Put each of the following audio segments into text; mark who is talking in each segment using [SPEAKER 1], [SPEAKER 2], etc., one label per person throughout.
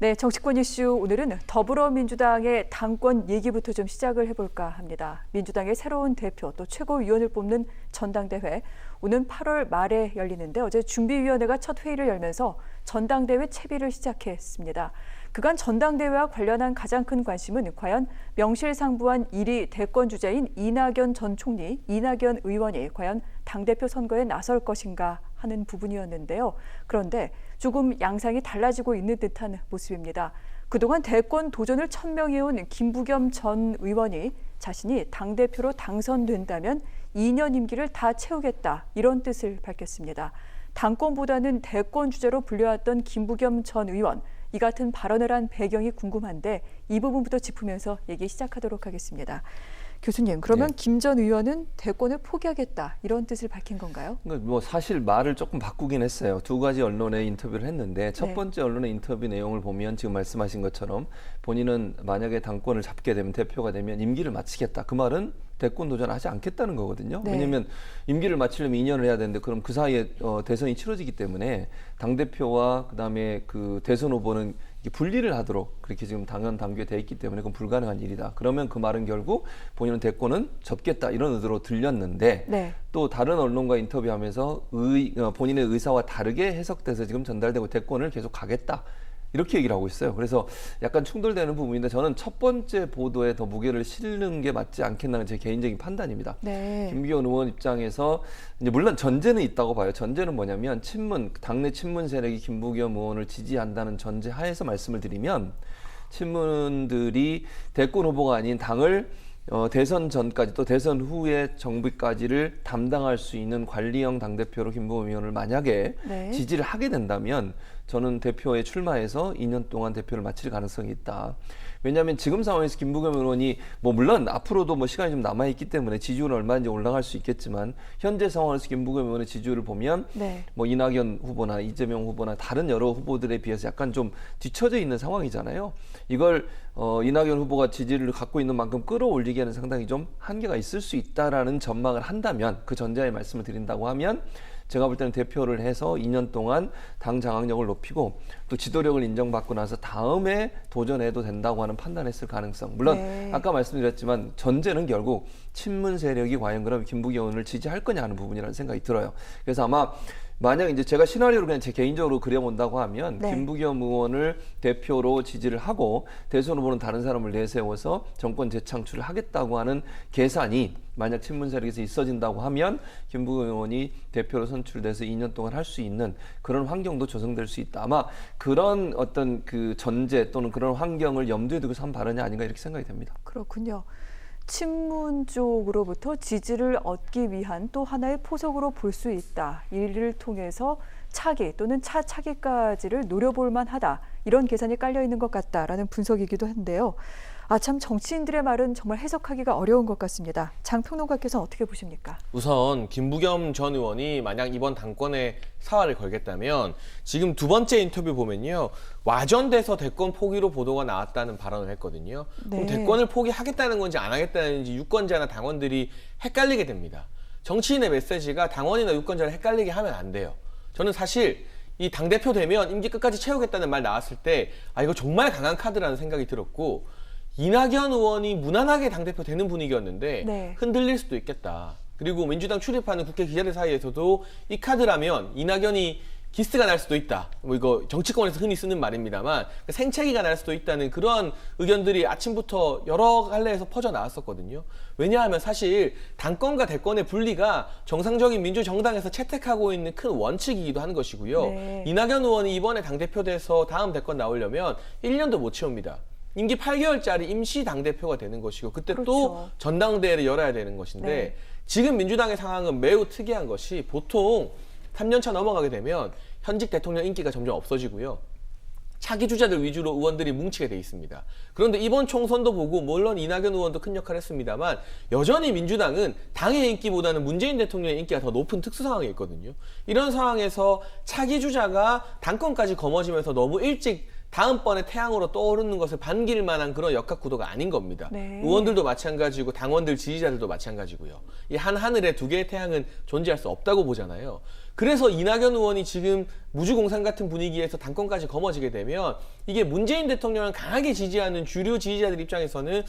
[SPEAKER 1] 네, 정치권 이슈 오늘은 더불어민주당의 당권 얘기부터 좀 시작을 해볼까 합니다. 민주당의 새로운 대표 또 최고위원을 뽑는 전당대회 오는 8월 말에 열리는데 어제 준비위원회가 첫 회의를 열면서 전당대회 채비를 시작했습니다. 그간 전당대회와 관련한 가장 큰 관심은 과연 명실상부한 1위 대권 주자인 이낙연 전 총리, 이낙연 의원이 과연 당대표 선거에 나설 것인가 하는 부분이었는데요. 그런데 조금 양상이 달라지고 있는 듯한 모습입니다. 그동안 대권 도전을 천명해온 김부겸 전 의원이 자신이 당대표로 당선된다면 2년 임기를 다 채우겠다 이런 뜻을 밝혔습니다. 당권보다는 대권 주자로 불려왔던 김부겸 전 의원, 이 같은 발언을 한 배경이 궁금한데 이 부분부터 짚으면서 얘기 시작하도록 하겠습니다. 교수님, 그러면 김 전 의원은 대권을 포기하겠다 이런 뜻을 밝힌 건가요?
[SPEAKER 2] 뭐 사실 말을 조금 바꾸긴 했어요. 두 가지 언론에 인터뷰를 했는데 첫 번째 언론의 인터뷰 내용을 보면 지금 말씀하신 것처럼 본인은 만약에 당권을 잡게 되면 대표가 되면 임기를 마치겠다. 그 말은 대권 도전하지 않겠다는 거거든요.
[SPEAKER 1] 네.
[SPEAKER 2] 왜냐하면 임기를 마치려면 2년을 해야 되는데 그럼 그 사이에 대선이 치러지기 때문에 당대표와 그다음에 그 대선 후보는 분리를 하도록 그렇게 지금 당연 당규에 돼 있기 때문에 그건 불가능한 일이다. 그러면 그 말은 결국 본인은 대권은 접겠다 이런 의도로 들렸는데
[SPEAKER 1] 네.
[SPEAKER 2] 또 다른 언론과 인터뷰하면서 본인의 의사와 다르게 해석돼서 지금 전달되고 대권을 계속 가겠다. 이렇게 얘기를 하고 있어요. 그래서 약간 충돌되는 부분인데 저는 첫 번째 보도에 더 무게를 실는 게 맞지 않겠나는 제 개인적인 판단입니다.
[SPEAKER 1] 네.
[SPEAKER 2] 김기현 의원 입장에서 이제 물론 전제는 있다고 봐요. 전제는 뭐냐면 당내 친문 세력이 김부겸 의원을 지지한다는 전제 하에서 말씀을 드리면 친문들이 대권 후보가 아닌 당을 대선 전까지 또 대선 후에 정부까지를 담당할 수 있는 관리형 당대표로 김부겸 의원을 만약에 지지를 하게 된다면 저는 대표에 출마해서 2년 동안 대표를 마칠 가능성이 있다. 왜냐하면 지금 상황에서 김부겸 의원이 물론 앞으로도 시간이 좀 남아있기 때문에 지지율은 얼마든지 올라갈 수 있겠지만 현재 상황에서 김부겸 의원의 지지율을 보면 이낙연 후보나 이재명 후보나 다른 여러 후보들에 비해서 약간 좀 뒤처져 있는 상황이잖아요. 이걸 이낙연 후보가 지지를 갖고 있는 만큼 끌어올리기에는 상당히 좀 한계가 있을 수 있다라는 전망을 한다면 그 전제하에 말씀을 드린다고 하면 제가 볼 때는 대표를 해서 2년 동안 당 장악력을 높이고 또 지도력을 인정받고 나서 다음에 도전해도 된다고 하는 판단했을 가능성. 물론 아까 말씀드렸지만 전제는 결국 친문 세력이 과연 그럼 김부겸 의원을 지지할 거냐 하는 부분이라는 생각이 들어요. 그래서 아마 만약 이제 제가 시나리오를 그냥 제 개인적으로 그려본다고 하면 김부겸 의원을 대표로 지지를 하고 대선 후보는 다른 사람을 내세워서 정권 재창출을 하겠다고 하는 계산이 만약 친문 세력에서 있어진다고 하면 김부겸 의원이 대표로 선출돼서 2년 동안 할 수 있는 그런 환경도 조성될 수 있다. 아마 그런 어떤 그 전제 또는 그런 환경을 염두에 두고서 한 발언이 아닌가 이렇게 생각이 됩니다.
[SPEAKER 1] 그렇군요. 친문 쪽으로부터 지지를 얻기 위한 또 하나의 포석으로 볼 수 있다. 이를 통해서 차기 또는 차차기까지를 노려볼 만하다. 이런 계산이 깔려 있는 것 같다라는 분석이기도 한데요. 참 정치인들의 말은 정말 해석하기가 어려운 것 같습니다. 장 평론가께서는 어떻게 보십니까?
[SPEAKER 3] 우선 김부겸 전 의원이 만약 이번 당권에 사활을 걸겠다면 지금 두 번째 인터뷰 보면요. 와전돼서 대권 포기로 보도가 나왔다는 발언을 했거든요. 그럼 대권을 포기하겠다는 건지 안 하겠다는지 유권자나 당원들이 헷갈리게 됩니다. 정치인의 메시지가 당원이나 유권자를 헷갈리게 하면 안 돼요. 저는 사실 이 당대표 되면 임기 끝까지 채우겠다는 말 나왔을 때 이거 정말 강한 카드라는 생각이 들었고 이낙연 의원이 무난하게 당대표 되는 분위기였는데 흔들릴 수도 있겠다. 그리고 민주당 출입하는 국회 기자들 사이에서도 이 카드라면 이낙연이 기스가 날 수도 있다. 이거 정치권에서 흔히 쓰는 말입니다만 생채기가 날 수도 있다는 그런 의견들이 아침부터 여러 갈래에서 퍼져 나왔었거든요. 왜냐하면 사실 당권과 대권의 분리가 정상적인 민주정당에서 채택하고 있는 큰 원칙이기도 한 것이고요. 이낙연 의원이 이번에 당대표 돼서 다음 대권 나오려면 1년도 못 채웁니다. 임기 8개월짜리 임시 당대표가 되는 것이고 그때 또 전당대회를 열어야 되는 것인데 지금 민주당의 상황은 매우 특이한 것이 보통 3년차 넘어가게 되면 현직 대통령 인기가 점점 없어지고요. 차기 주자들 위주로 의원들이 뭉치게 돼 있습니다. 그런데 이번 총선도 보고 물론 이낙연 의원도 큰 역할을 했습니다만 여전히 민주당은 당의 인기보다는 문재인 대통령의 인기가 더 높은 특수 상황에 있거든요. 이런 상황에서 차기 주자가 당권까지 거머쥐면서 너무 일찍 다음번에 태양으로 떠오르는 것을 반길 만한 그런 역학 구도가 아닌 겁니다.
[SPEAKER 1] 네.
[SPEAKER 3] 의원들도 마찬가지고 당원들 지지자들도 마찬가지고요. 이 한 하늘에 두 개의 태양은 존재할 수 없다고 보잖아요. 그래서 이낙연 의원이 지금 무주공산 같은 분위기에서 당권까지 거머쥐게 되면 이게 문재인 대통령을 강하게 지지하는 주류 지지자들 입장에서는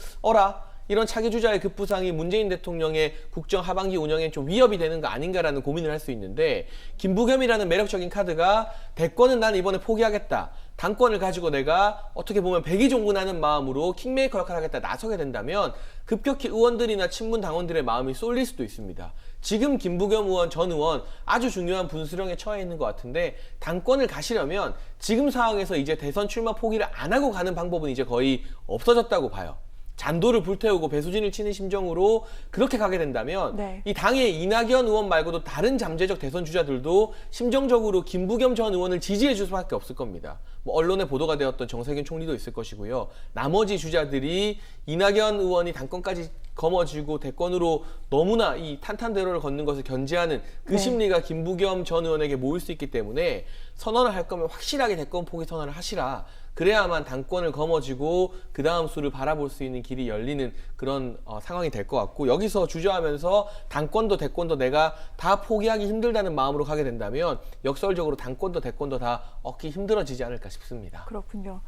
[SPEAKER 3] 이런 차기 주자의 급부상이 문재인 대통령의 국정 하반기 운영에 좀 위협이 되는 거 아닌가라는 고민을 할 수 있는데, 김부겸이라는 매력적인 카드가 대권은 난 이번에 포기하겠다, 당권을 가지고 내가 어떻게 보면 백의종군하는 마음으로 킹메이커 역할을 하겠다 나서게 된다면 급격히 의원들이나 친문 당원들의 마음이 쏠릴 수도 있습니다. 지금 김부겸 의원 전 의원 아주 중요한 분수령에 처해 있는 것 같은데, 당권을 가시려면 지금 상황에서 이제 대선 출마 포기를 안 하고 가는 방법은 이제 거의 없어졌다고 봐요. 잔도를 불태우고 배수진을 치는 심정으로 그렇게 가게 된다면
[SPEAKER 1] 네.
[SPEAKER 3] 이 당의 이낙연 의원 말고도 다른 잠재적 대선 주자들도 심정적으로 김부겸 전 의원을 지지해 줄 수밖에 없을 겁니다. 뭐 언론에 보도가 되었던 정세균 총리도 있을 것이고요. 나머지 주자들이 이낙연 의원이 당권까지 거머쥐고 대권으로 너무나 이 탄탄대로를 걷는 것을 견제하는 그
[SPEAKER 1] 네.
[SPEAKER 3] 심리가 김부겸 전 의원에게 모일 수 있기 때문에 선언을 할 거면 확실하게 대권 포기 선언을 하시라. 그래야만 당권을 거머쥐고 그 다음 수를 바라볼 수 있는 길이 열리는 그런 상황이 될 것 같고, 여기서 주저하면서 당권도 대권도 내가 다 포기하기 힘들다는 마음으로 가게 된다면 역설적으로 당권도 대권도 다 얻기 힘들어지지 않을까 싶습니다.
[SPEAKER 1] 그렇군요.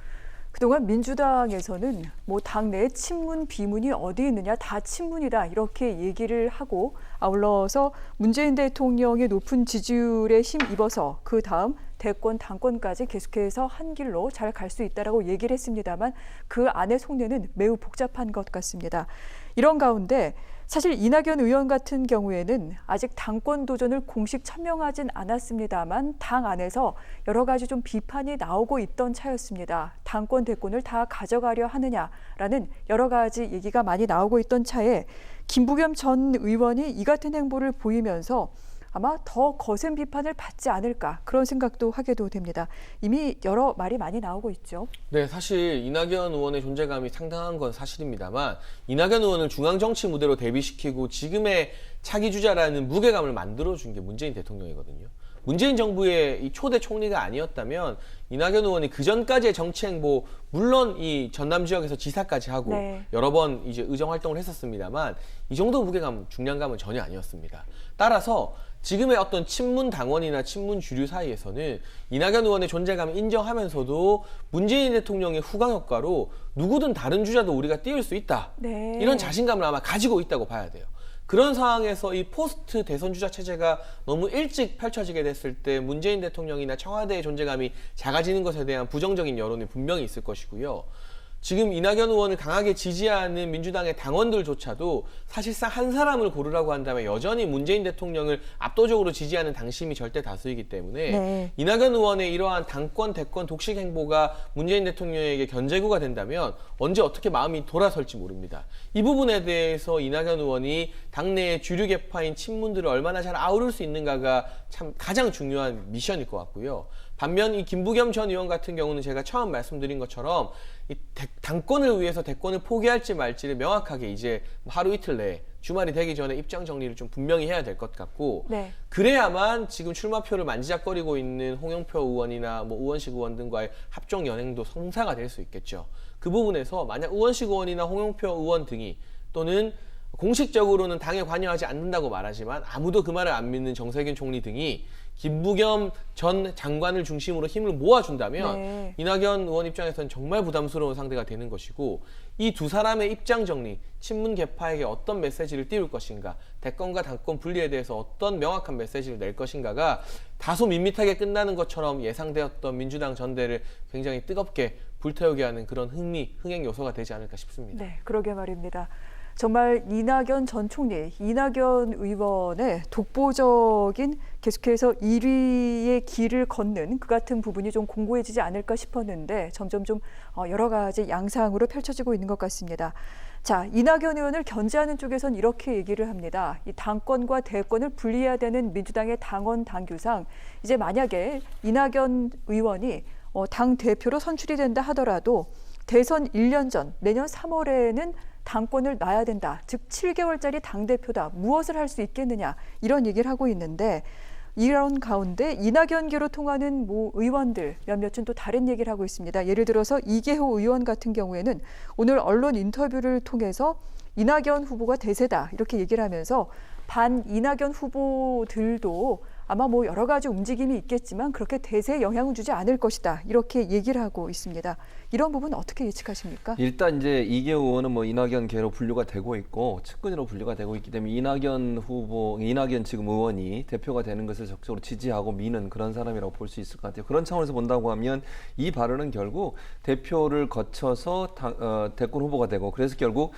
[SPEAKER 1] 그동안 민주당에서는 뭐 당내에 친문, 비문이 어디 있느냐, 다 친문이다 이렇게 얘기를 하고, 아울러서 문재인 대통령의 높은 지지율에 힘입어서 그 다음 대권, 당권까지 계속해서 한 길로 잘 갈 수 있다라고 얘기를 했습니다만, 그 안의 속내는 매우 복잡한 것 같습니다. 이런 가운데 사실 이낙연 의원 같은 경우에는 아직 당권 도전을 공식 천명하진 않았습니다만 당 안에서 여러 가지 좀 비판이 나오고 있던 차였습니다. 당권, 대권을 다 가져가려 하느냐라는 여러 가지 얘기가 많이 나오고 있던 차에 김부겸 전 의원이 이 같은 행보를 보이면서 아마 더 거센 비판을 받지 않을까, 그런 생각도 하게도 됩니다. 이미 여러 말이 많이 나오고 있죠.
[SPEAKER 3] 네, 사실 이낙연 의원의 존재감이 상당한 건 사실입니다만, 이낙연 의원을 중앙정치 무대로 대비시키고 지금의 차기 주자라는 무게감을 만들어준 게 문재인 대통령이거든요. 문재인 정부의 이 초대 총리가 아니었다면 이낙연 의원이 그 전까지의 정치 행보, 물론 이 전남 지역에서 지사까지 하고
[SPEAKER 1] 네.
[SPEAKER 3] 여러 번 이제 의정 활동을 했었습니다만 이 정도 무게감, 중량감은 전혀 아니었습니다. 따라서 지금의 어떤 친문 당원이나 친문 주류 사이에서는 이낙연 의원의 존재감을 인정하면서도 문재인 대통령의 후광 효과로 누구든 다른 주자도 우리가 띄울 수 있다.
[SPEAKER 1] 네.
[SPEAKER 3] 이런 자신감을 아마 가지고 있다고 봐야 돼요. 그런 상황에서 이 포스트 대선 주자 체제가 너무 일찍 펼쳐지게 됐을 때 문재인 대통령이나 청와대의 존재감이 작아지는 것에 대한 부정적인 여론이 분명히 있을 것이고요. 지금 이낙연 의원을 강하게 지지하는 민주당의 당원들조차도 사실상 한 사람을 고르라고 한다면 여전히 문재인 대통령을 압도적으로 지지하는 당심이 절대 다수이기 때문에
[SPEAKER 1] 네.
[SPEAKER 3] 이낙연 의원의 이러한 당권, 대권, 독식 행보가 문재인 대통령에게 견제구가 된다면 언제 어떻게 마음이 돌아설지 모릅니다. 이 부분에 대해서 이낙연 의원이 당내의 주류 계파인 친문들을 얼마나 잘 아우를 수 있는가가 참 가장 중요한 미션일 것 같고요. 반면 이 김부겸 전 의원 같은 경우는 제가 처음 말씀드린 것처럼 이 당권을 위해서 대권을 포기할지 말지를 명확하게 이제 하루 이틀 내에, 주말이 되기 전에 입장 정리를 좀 분명히 해야 될 것 같고,
[SPEAKER 1] 네.
[SPEAKER 3] 그래야만 지금 출마표를 만지작거리고 있는 홍영표 의원이나 뭐 우원식 의원 등과의 합종 연행도 성사가 될 수 있겠죠. 그 부분에서 만약 우원식 의원이나 홍영표 의원 등이, 또는 공식적으로는 당에 관여하지 않는다고 말하지만 아무도 그 말을 안 믿는 정세균 총리 등이 김부겸 전 장관을 중심으로 힘을 모아준다면
[SPEAKER 1] 네.
[SPEAKER 3] 이낙연 의원 입장에서는 정말 부담스러운 상대가 되는 것이고, 이 두 사람의 입장 정리, 친문 계파에게 어떤 메시지를 띄울 것인가, 대권과 당권 분리에 대해서 어떤 명확한 메시지를 낼 것인가가 다소 밋밋하게 끝나는 것처럼 예상되었던 민주당 전대를 굉장히 뜨겁게 불태우게 하는 그런 흥행 요소가 되지 않을까 싶습니다.
[SPEAKER 1] 네, 그러게 말입니다. 정말 이낙연 전 총리, 이낙연 의원의 독보적인 계속해서 1위의 길을 걷는 그 같은 부분이 좀 공고해지지 않을까 싶었는데 점점 좀 여러 가지 양상으로 펼쳐지고 있는 것 같습니다. 자, 이낙연 의원을 견제하는 쪽에선 이렇게 얘기를 합니다. 이 당권과 대권을 분리해야 되는 민주당의 당원 당규상 이제 만약에 이낙연 의원이 당 대표로 선출이 된다 하더라도 대선 1년 전 내년 3월에는 당권을 놔야 된다. 즉 7개월짜리 당대표다. 무엇을 할 수 있겠느냐. 이런 얘기를 하고 있는데 이런 가운데 이낙연계로 통하는 모 의원들 몇몇은 또 다른 얘기를 하고 있습니다. 예를 들어서 이계호 의원 같은 경우에는 오늘 언론 인터뷰를 통해서 이낙연 후보가 대세다 이렇게 얘기를 하면서 반 이낙연 후보들도 아마 뭐 여러 가지 움직임이 있겠지만 그렇게 대세에 영향을 주지 않을 것이다 이렇게 얘기를 하고 있습니다. 이런 부분 어떻게 예측하십니까?
[SPEAKER 2] 일단 이제 이계호 의원은 뭐 이낙연계로 분류가 되고 있고 측근으로 분류가 되고 있기 때문에 이낙연 지금 의원이 대표가 되는 것을 적극적으로 지지하고 미는 그런 사람이라고 볼 수 있을 것 같아요. 그런 차원에서 본다고 하면 이 발언은 결국 대표를 거쳐서 대권 후보가 되고 그래서 결국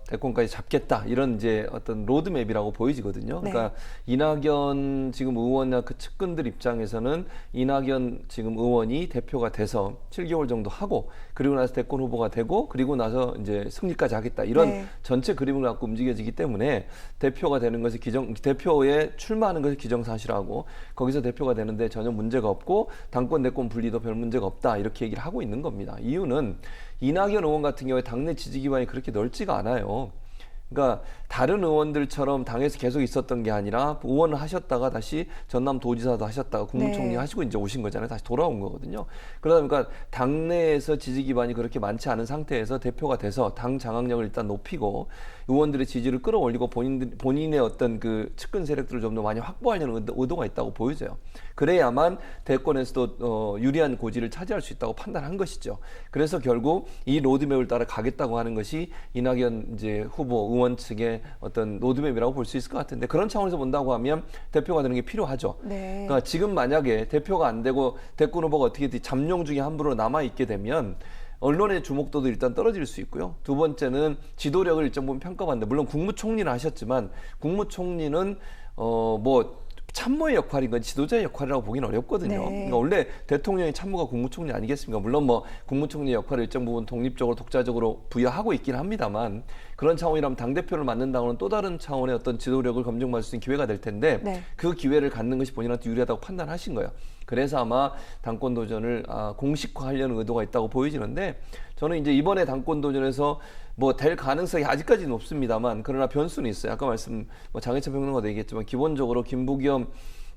[SPEAKER 2] 대권까지 잡겠다 이런 이제 어떤 로드맵이라고 보이지거든요. 그러니까 이낙연 지금 의원이나 그 측근들 입장에서는 이낙연 지금 의원이 대표가 돼서 7개월 정도 하고 그리고 나서 대권 후보가 되고 그리고 나서 이제 승리까지 하겠다 이런 전체 그림을 갖고 움직여지기 때문에 대표가 되는 것이 대표에 출마하는 것이 기정사실하고 거기서 대표가 되는데 전혀 문제가 없고 당권 대권 분리도 별 문제가 없다 이렇게 얘기를 하고 있는 겁니다. 이유는 이낙연 의원 같은 경우에 당내 지지 기반이 그렇게 넓지가 않아요. 그러니까 다른 의원들처럼 당에서 계속 있었던 게 아니라 의원을 하셨다가 다시 전남도지사도 하셨다가 국무총리 하시고 이제 오신 거잖아요. 다시 돌아온 거거든요. 그러다 보니까 당내에서 지지 기반이 그렇게 많지 않은 상태에서 대표가 돼서 당 장악력을 일단 높이고 의원들의 지지를 끌어올리고 본인의 어떤 그 측근 세력들을 좀 더 많이 확보하려는 의도가 있다고 보여져요. 그래야만 대권에서도 유리한 고지를 차지할 수 있다고 판단한 것이죠. 그래서 결국 이 로드맵을 따라 가겠다고 하는 것이 이낙연 이제 후보 의원 측의 어떤 로드맵이라고 볼 수 있을 것 같은데 그런 차원에서 본다고 하면 대표가 되는 게 필요하죠. 그러니까 지금 만약에 대표가 안 되고 대권 후보가 어떻게 잠룡 중에 한 분으로 남아 있게 되면 언론의 주목도도 일단 떨어질 수 있고요. 두 번째는 지도력을 일정 부분 평가받는데 물론 국무총리는 하셨지만 국무총리는 뭐 참모의 역할인 건 지도자의 역할이라고 보기는 어렵거든요. 그러니까 원래 대통령의 참모가 국무총리 아니겠습니까? 물론 뭐 국무총리의 역할을 일정 부분 독립적으로 독자적으로 부여하고 있긴 합니다만 그런 차원이라면 당대표를 맡는다고는 또 다른 차원의 어떤 지도력을 검증받을 수 있는 기회가 될 텐데 그 기회를 갖는 것이 본인한테 유리하다고 판단하신 거예요. 그래서 아마 당권 도전을 공식화하려는 의도가 있다고 보여지는데 저는 이제 이번에 당권 도전에서 뭐 될 가능성이 아직까지는 높습니다만 그러나 변수는 있어요. 아까 장혜찬 평론가도 얘기했지만 기본적으로 김부겸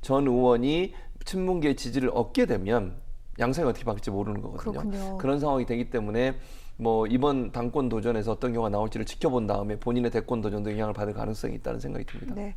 [SPEAKER 2] 전 의원이 친문계의 지지를 얻게 되면 양상이 어떻게 바뀔지 모르는 거거든요.
[SPEAKER 1] 그렇군요.
[SPEAKER 2] 그런 상황이 되기 때문에 뭐 이번 당권 도전에서 어떤 경우가 나올지를 지켜본 다음에 본인의 대권 도전도 영향을 받을 가능성이 있다는 생각이 듭니다.
[SPEAKER 1] 네.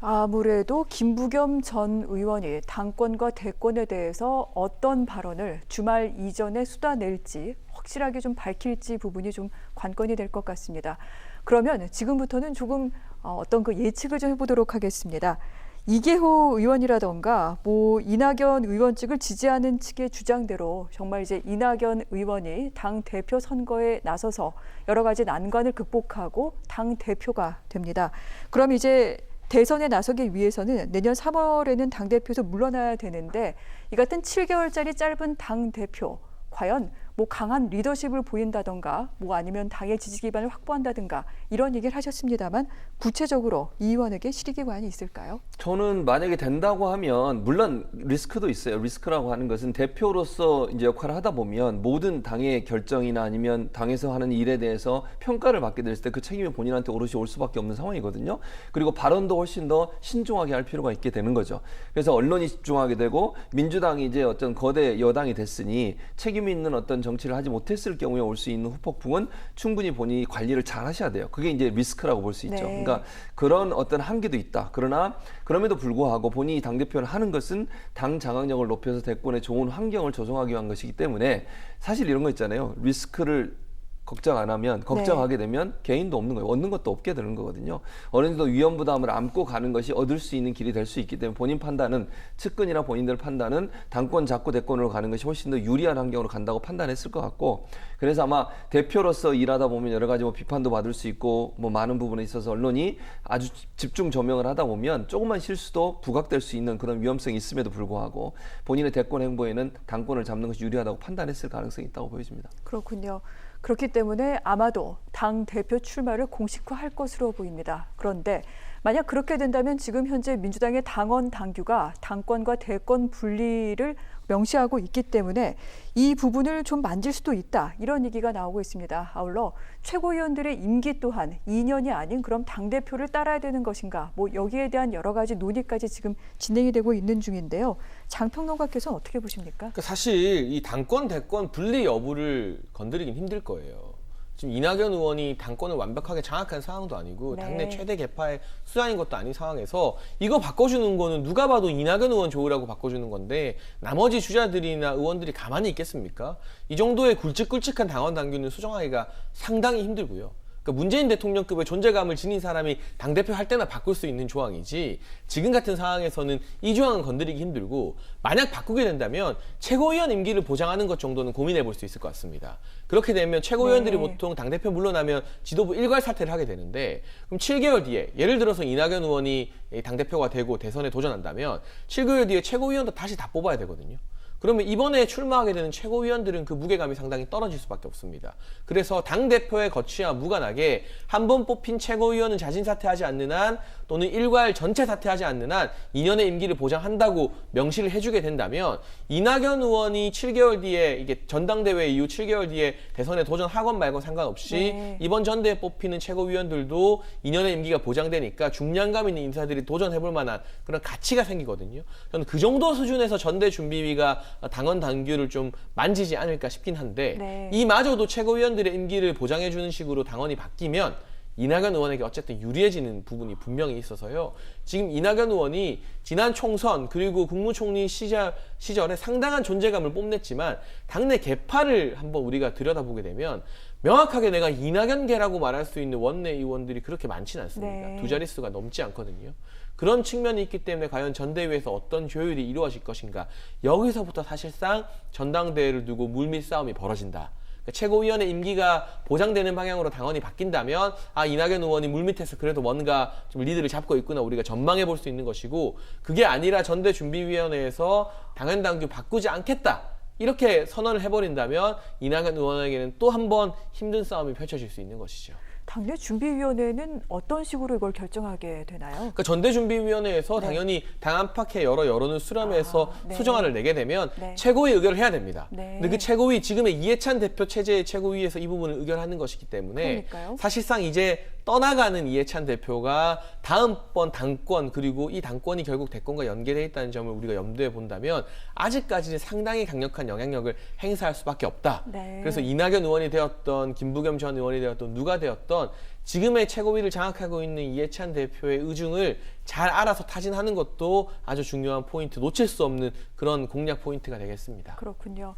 [SPEAKER 1] 아무래도 김부겸 전 의원이 당권과 대권에 대해서 어떤 발언을 주말 이전에 쏟아낼지 확실하게 좀 밝힐지 부분이 좀 관건이 될 것 같습니다. 그러면 지금부터는 조금 어떤 그 예측을 좀 해보도록 하겠습니다. 이계호 의원이라던가 뭐 이낙연 의원 측을 지지하는 측의 주장대로 정말 이제 이낙연 의원이 당 대표 선거에 나서서 여러 가지 난관을 극복하고 당 대표가 됩니다. 그럼 이제 대선에 나서기 위해서는 내년 3월에는 당대표에서 물러나야 되는데 이 같은 7개월짜리 짧은 당대표 과연 뭐 강한 리더십을 보인다던가 뭐 아니면 당의 지지 기반을 확보한다든가 이런 얘기를 하셨습니다만 구체적으로 이 의원에게 실익이 있을까요?
[SPEAKER 2] 저는 만약에 된다고 하면 물론 리스크도 있어요. 리스크라고 하는 것은 대표로서 이제 역할을 하다 보면 모든 당의 결정이나 아니면 당에서 하는 일에 대해서 평가를 받게 됐을 때 그 책임이 본인한테 오롯이 올 수밖에 없는 상황이거든요. 그리고 발언도 훨씬 더 신중하게 할 필요가 있게 되는 거죠. 그래서 언론이 집중하게 되고 민주당이 이제 어떤 거대 여당이 됐으니 책임 있는 어떤 정치를 하지 못했을 경우에 올 수 있는 후폭풍은 충분히 본인이 관리를 잘 하셔야 돼요. 그게 이제 리스크라고 볼 수 있죠. 그러니까 그런 어떤 한계도 있다. 그러나 그럼에도 불구하고 본인이 당대표를 하는 것은 당 장악력을 높여서 대권에 좋은 환경을 조성하기 위한 것이기 때문에 사실 이런 거 있잖아요. 리스크를 걱정 안 하면 걱정하게 되면 개인도 없는 거예요. 얻는 것도 없게 되는 거거든요. 어느 정도 위험 부담을 안고 가는 것이 얻을 수 있는 길이 될 수 있기 때문에 본인 판단은 측근이나 본인들 판단은 당권 잡고 대권으로 가는 것이 훨씬 더 유리한 환경으로 간다고 판단했을 것 같고 그래서 아마 대표로서 일하다 보면 여러 가지 뭐 비판도 받을 수 있고 뭐 많은 부분에 있어서 언론이 아주 집중 조명을 하다 보면 조금만 실수도 부각될 수 있는 그런 위험성이 있음에도 불구하고 본인의 대권 행보에는 당권을 잡는 것이 유리하다고 판단했을 가능성이 있다고 보여집니다.
[SPEAKER 1] 그렇군요. 그렇기 때문에 아마도 당 대표 출마를 공식화할 것으로 보입니다. 그런데 만약 그렇게 된다면 지금 현재 민주당의 당원 당규가 당권과 대권 분리를 명시하고 있기 때문에 이 부분을 좀 만질 수도 있다. 이런 얘기가 나오고 있습니다. 아울러 최고위원들의 임기 또한 2년이 아닌 그럼 당대표를 따라야 되는 것인가. 뭐 여기에 대한 여러 가지 논의까지 지금 진행이 되고 있는 중인데요. 장평론가께서는 어떻게 보십니까?
[SPEAKER 3] 그러니까 사실 이 당권 대권 분리 여부를 건드리긴 힘들 거예요. 지금 이낙연 의원이 당권을 완벽하게 장악한 상황도 아니고
[SPEAKER 1] 네.
[SPEAKER 3] 당내 최대 계파의 수장인 것도 아닌 상황에서 이거 바꿔주는 거는 누가 봐도 이낙연 의원 좋으라고 바꿔주는 건데 나머지 주자들이나 의원들이 가만히 있겠습니까? 이 정도의 굵직굵직한 당원 당규는 수정하기가 상당히 힘들고요. 그러니까 문재인 대통령급의 존재감을 지닌 사람이 당대표 할 때나 바꿀 수 있는 조항이지 지금 같은 상황에서는 이 조항은 건드리기 힘들고 만약 바꾸게 된다면 최고위원 임기를 보장하는 것 정도는 고민해 볼 수 있을 것 같습니다. 그렇게 되면 최고위원들이
[SPEAKER 1] 네.
[SPEAKER 3] 보통 당대표 물러나면 지도부 일괄 사퇴를 하게 되는데 그럼 7개월 뒤에 예를 들어서 이낙연 의원이 당대표가 되고 대선에 도전한다면 7개월 뒤에 최고위원도 다시 다 뽑아야 되거든요. 그러면 이번에 출마하게 되는 최고위원들은 그 무게감이 상당히 떨어질 수밖에 없습니다. 그래서 당대표의 거취와 무관하게 한 번 뽑힌 최고위원은 자진 사퇴하지 않는 한 또는 일괄 전체 사퇴하지 않는 한 2년의 임기를 보장한다고 명시를 해주게 된다면 이낙연 의원이 7개월 뒤에 이게 전당대회 이후 7개월 뒤에 대선에 도전하건 말건 상관없이
[SPEAKER 1] 네.
[SPEAKER 3] 이번 전대에 뽑히는 최고위원들도 2년의 임기가 보장되니까 중량감 있는 인사들이 도전해볼 만한 그런 가치가 생기거든요. 저는 그 정도 수준에서 전대 준비위가 당원 당규를 좀 만지지 않을까 싶긴 한데
[SPEAKER 1] 네.
[SPEAKER 3] 이마저도 최고위원들의 임기를 보장해주는 식으로 당원이 바뀌면 이낙연 의원에게 어쨌든 유리해지는 부분이 분명히 있어서요. 지금 이낙연 의원이 지난 총선 그리고 국무총리 시절에 상당한 존재감을 뽐냈지만 당내 계파를 한번 우리가 들여다보게 되면 명확하게 내가 이낙연계라고 말할 수 있는 원내 의원들이 그렇게 많지는 않습니다.
[SPEAKER 1] 네.
[SPEAKER 3] 두 자릿수가 넘지 않거든요. 그런 측면이 있기 때문에 과연 전대위에서 어떤 조율이 이루어질 것인가. 여기서부터 사실상 전당대회를 두고 물밑 싸움이 벌어진다. 그러니까 최고위원의 임기가 보장되는 방향으로 당원이 바뀐다면 이낙연 의원이 물밑에서 그래도 뭔가 좀 리드를 잡고 있구나 우리가 전망해 볼 수 있는 것이고 그게 아니라 전대준비위원회에서 당원 당규 바꾸지 않겠다. 이렇게 선언을 해버린다면 이낙연 의원에게는 또 한 번 힘든 싸움이 펼쳐질 수 있는 것이죠.
[SPEAKER 1] 당내 준비위원회는 어떤 식으로 이걸 결정하게 되나요?
[SPEAKER 3] 그러니까 전대준비위원회에서
[SPEAKER 1] 네.
[SPEAKER 3] 당연히 당 안팎의 여러 여론을 수렴해서
[SPEAKER 1] 네.
[SPEAKER 3] 수정안을 내게 되면
[SPEAKER 1] 네.
[SPEAKER 3] 최고위 의결을 해야 됩니다.
[SPEAKER 1] 네.
[SPEAKER 3] 근데 그 최고위 지금의 이해찬 대표 체제의 최고위에서 이 부분을 의결하는 것이기 때문에
[SPEAKER 1] 그러니까요.
[SPEAKER 3] 사실상 이제 떠나가는 이해찬 대표가 다음번 당권 그리고 이 당권이 결국 대권과 연계되어 있다는 점을 우리가 염두에 본다면 아직까지는 상당히 강력한 영향력을 행사할 수밖에 없다.
[SPEAKER 1] 네.
[SPEAKER 3] 그래서 이낙연 의원이 되었던 김부겸 전 의원이 되었던 누가 되었던 지금의 최고위를 장악하고 있는 이해찬 대표의 의중을 잘 알아서 타진하는 것도 아주 중요한 포인트, 놓칠 수 없는 그런 공략 포인트가 되겠습니다.
[SPEAKER 1] 그렇군요.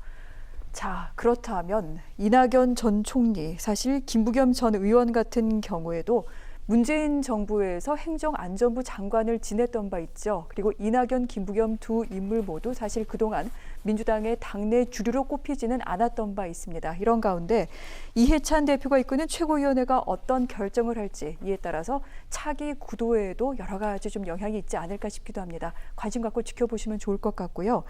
[SPEAKER 1] 자, 그렇다면 이낙연 전 총리, 사실 김부겸 전 의원 같은 경우에도 문재인 정부에서 행정안전부 장관을 지냈던 바 있죠. 그리고 이낙연, 김부겸 두 인물 모두 사실 그동안 민주당의 당내 주류로 꼽히지는 않았던 바 있습니다. 이런 가운데 이해찬 대표가 이끄는 최고위원회가 어떤 결정을 할지 이에 따라서 차기 구도에도 여러 가지 좀 영향이 있지 않을까 싶기도 합니다. 관심 갖고 지켜보시면 좋을 것 같고요.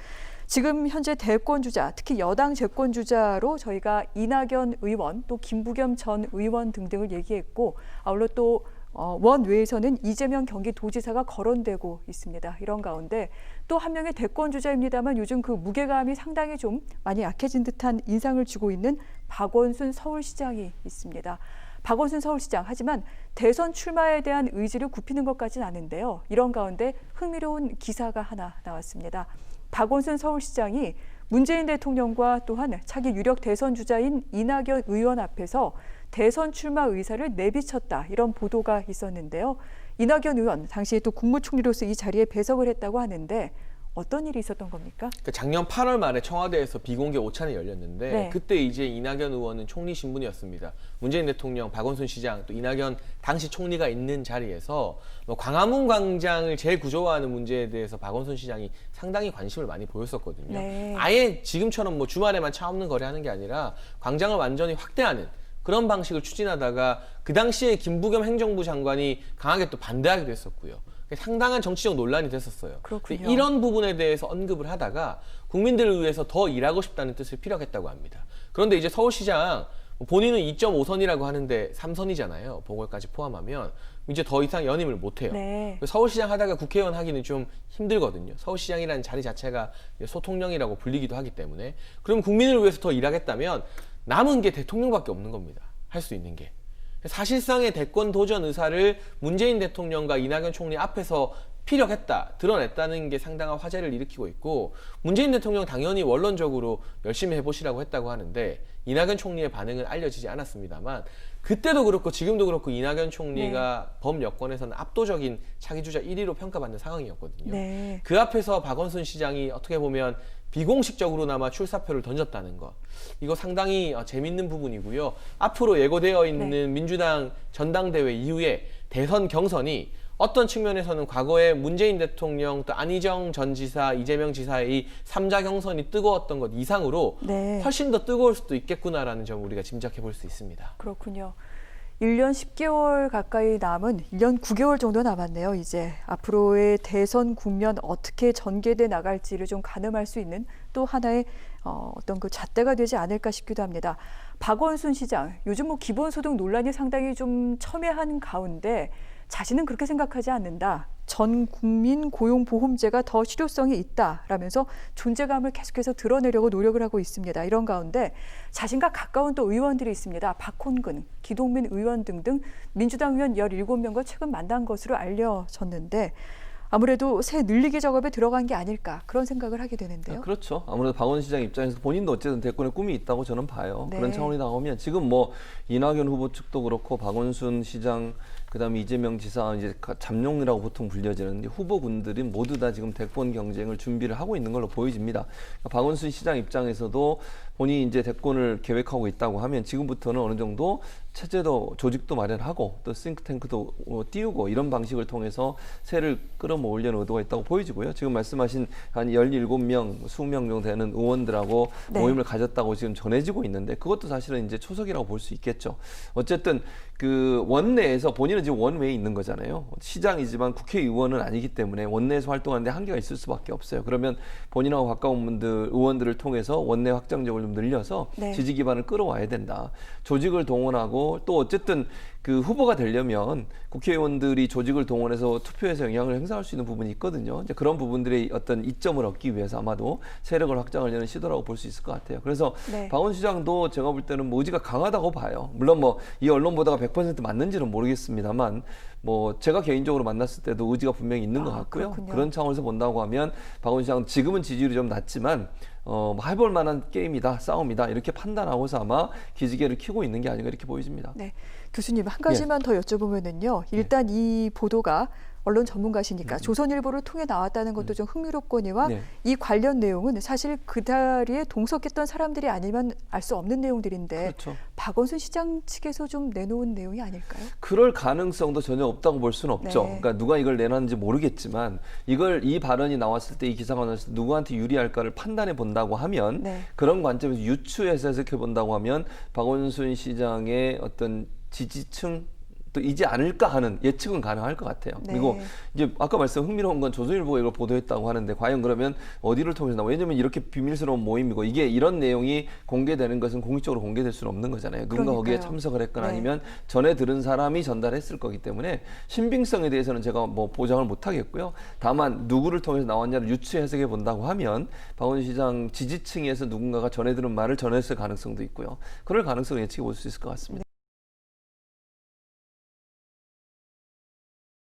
[SPEAKER 1] 지금 현재 대권 주자, 특히 여당 재권 주자로 저희가 이낙연 의원, 또 김부겸 전 의원 등등을 얘기했고 아울러 또 원외에서는 이재명 경기도지사가 거론되고 있습니다. 이런 가운데 또 한 명의 대권 주자입니다만 요즘 그 무게감이 상당히 좀 많이 약해진 듯한 인상을 주고 있는 박원순 서울시장이 있습니다. 박원순 서울시장, 하지만 대선 출마에 대한 의지를 굽히는 것까지는 않은데요. 이런 가운데 흥미로운 기사가 하나 나왔습니다. 박원순 서울시장이 문재인 대통령과 또한 차기 유력 대선 주자인 이낙연 의원 앞에서 대선 출마 의사를 내비쳤다. 이런 보도가 있었는데요. 이낙연 의원, 당시에 또 국무총리로서 이 자리에 배석을 했다고 하는데 어떤 일이 있었던 겁니까?
[SPEAKER 3] 그러니까 작년 8월 말에 청와대에서 비공개 오찬이 열렸는데
[SPEAKER 1] 네.
[SPEAKER 3] 그때 이제 이낙연 의원은 총리 신분이었습니다. 문재인 대통령, 박원순 시장, 또 이낙연 당시 총리가 있는 자리에서 광화문 광장을 제일 구조화하는 문제에 대해서 박원순 시장이 상당히 관심을 많이 보였었거든요.
[SPEAKER 1] 네.
[SPEAKER 3] 아예 지금처럼 뭐 주말에만 차 없는 거래하는 게 아니라 광장을 완전히 확대하는 그런 방식을 추진하다가 그 당시에 김부겸 행정부 장관이 강하게 또 반대하기도 했었고요. 상당한 정치적 논란이 됐었어요.
[SPEAKER 1] 그렇군요.
[SPEAKER 3] 이런 부분에 대해서 언급을 하다가 국민들을 위해서 더 일하고 싶다는 뜻을 피력했다고 합니다. 그런데 이제 서울시장 본인은 2.5선이라고 하는데 3선이잖아요. 보궐까지 포함하면 이제 더 이상 연임을 못해요.
[SPEAKER 1] 네.
[SPEAKER 3] 서울시장 하다가 국회의원 하기는 좀 힘들거든요. 서울시장이라는 자리 자체가 소통령이라고 불리기도 하기 때문에. 그럼 국민을 위해서 더 일하겠다면 남은 게 대통령밖에 없는 겁니다. 할 수 있는 게. 사실상의 대권 도전 의사를 문재인 대통령과 이낙연 총리 앞에서 피력했다, 드러냈다는 게 상당한 화제를 일으키고 있고, 문재인 대통령 당연히 원론적으로 열심히 해보시라고 했다고 하는데 이낙연 총리의 반응은 알려지지 않았습니다만, 그때도 그렇고 지금도 그렇고 이낙연 총리가 범여권에서는 압도적인 차기주자 1위로 평가받는 상황이었거든요.
[SPEAKER 1] 네.
[SPEAKER 3] 그 앞에서 박원순 시장이 어떻게 보면 비공식적으로나마 출사표를 던졌다는 것, 이거 상당히 재밌는 부분이고요. 앞으로 예고되어 있는 민주당 전당대회 이후에 대선 경선이 어떤 측면에서는 과거에 문재인 대통령 또 안희정 전 지사, 이재명 지사의 이 3자 경선이 뜨거웠던 것 이상으로
[SPEAKER 1] 네.
[SPEAKER 3] 훨씬 더 뜨거울 수도 있겠구나라는 점을 우리가 짐작해 볼 수 있습니다.
[SPEAKER 1] 그렇군요. 1년 10개월 가까이 남은 1년 9개월 정도 남았네요. 이제 앞으로의 대선 국면 어떻게 전개돼 나갈지를 좀 가늠할 수 있는 또 하나의 어떤 그 잣대가 되지 않을까 싶기도 합니다. 박원순 시장, 요즘 뭐 기본소득 논란이 상당히 좀 첨예한 가운데 자신은 그렇게 생각하지 않는다. 전 국민 고용보험제가 더 실효성이 있다라면서 존재감을 계속해서 드러내려고 노력을 하고 있습니다. 이런 가운데 자신과 가까운 또 의원들이 있습니다. 박홍근, 기동민 의원 등등 민주당 의원 17명과 최근 만난 것으로 알려졌는데 아무래도 새 늘리기 작업에 들어간 게 아닐까 그런 생각을 하게 되는데요.
[SPEAKER 2] 그렇죠. 아무래도 박원순 시장 입장에서 본인도 어쨌든 대권의 꿈이 있다고 저는 봐요.
[SPEAKER 1] 네.
[SPEAKER 2] 그런 차원이 나오면 지금 뭐 이낙연 후보 측도 그렇고 박원순 시장 그다음에 이재명 지사 이제 잠룡이라고 보통 불려지는 후보군들이 모두 다 지금 대권 경쟁을 준비를 하고 있는 걸로 보여집니다. 그러니까 박원순 시장 입장에서도 본인이 이제 대권을 계획하고 있다고 하면 지금부터는 어느 정도 체제도 조직도 마련하고 또 싱크탱크도 띄우고 이런 방식을 통해서 세를 끌어모으려는 의도가 있다고 보여지고요. 지금 말씀하신 한 17명, 20명 정도 되는 의원들하고
[SPEAKER 1] 네.
[SPEAKER 2] 모임을 가졌다고 지금 전해지고 있는데 그것도 사실은 이제 초석이라고 볼 수 있겠죠. 어쨌든 그 원내에서 본인은 지금 원외에 있는 거잖아요. 시장이지만 국회의원은 아니기 때문에 원내에서 활동하는데 한계가 있을 수밖에 없어요. 그러면 본인하고 가까운 분들, 의원들을 통해서 원내 확장력을 좀 늘려서
[SPEAKER 1] 네.
[SPEAKER 2] 지지 기반을 끌어와야 된다. 조직을 동원하고 또 어쨌든 그 후보가 되려면 국회의원들이 조직을 동원해서 투표에서 영향을 행사할 수 있는 부분이 있거든요. 이제 그런 부분들의 어떤 이점을 얻기 위해서 아마도 세력을 확장하려는 시도라고 볼 수 있을 것 같아요. 그래서
[SPEAKER 1] 네.
[SPEAKER 2] 박원순 시장도 제가 볼 때는 뭐 의지가 강하다고 봐요. 물론 뭐 이 언론 보도가 100% 맞는지는 모르겠습니다만 뭐 제가 개인적으로 만났을 때도 의지가 분명히 있는 것 같고요.
[SPEAKER 1] 그렇군요.
[SPEAKER 2] 그런 차원에서 본다고 하면 박원순 시장은 지금은 지지율이 좀 낮지만 뭐 해볼 만한 게임이다, 싸움이다 이렇게 판단하고서 아마 기지개를 켜고 있는 게 아닌가 이렇게 보여집니다.
[SPEAKER 1] 네, 교수님 한 가지만 더 여쭤보면은요. 일단 이 보도가 언론 전문가시니까 조선일보를 통해 나왔다는 것도 좀 흥미롭거니와
[SPEAKER 2] 네.
[SPEAKER 1] 이 관련 내용은 사실 그 자리에 동석했던 사람들이 아니면 알 수 없는 내용들인데
[SPEAKER 2] 그렇죠.
[SPEAKER 1] 박원순 시장 측에서 좀 내놓은 내용이 아닐까요?
[SPEAKER 2] 그럴 가능성도 전혀 없다고 볼 수는 없죠.
[SPEAKER 1] 네.
[SPEAKER 2] 그러니까 누가 이걸 내놨는지 모르겠지만 이 발언이 나왔을 때 이 기사가 나왔을 때 누구한테 유리할까를 판단해 본다고 하면
[SPEAKER 1] 네.
[SPEAKER 2] 그런 관점에서 유추해서 해석해 본다고 하면 박원순 시장의 어떤 지지층 또 이지 않을까 하는 예측은 가능할 것 같아요.
[SPEAKER 1] 네.
[SPEAKER 2] 그리고 이제 아까 말씀 흥미로운 건 조선일보가 이걸 보도했다고 하는데 과연 그러면 어디를 통해서 나와? 왜냐하면 이렇게 비밀스러운 모임이고 이게 이런 내용이 공개되는 것은 공식적으로 공개될 수는 없는 거잖아요. 누군가 거기에
[SPEAKER 1] 그러니까요.
[SPEAKER 2] 참석을 했거나
[SPEAKER 1] 네.
[SPEAKER 2] 아니면 전에 들은 사람이 전달했을 거기 때문에 신빙성에 대해서는 제가 뭐 보장을 못 하겠고요. 다만 누구를 통해서 나왔냐를 유추 해석해 본다고 하면 박원순 시장 지지층에서 누군가가 전해 들은 말을 전했을 가능성도 있고요. 그럴 가능성을 예측해 볼 수 있을 것 같습니다.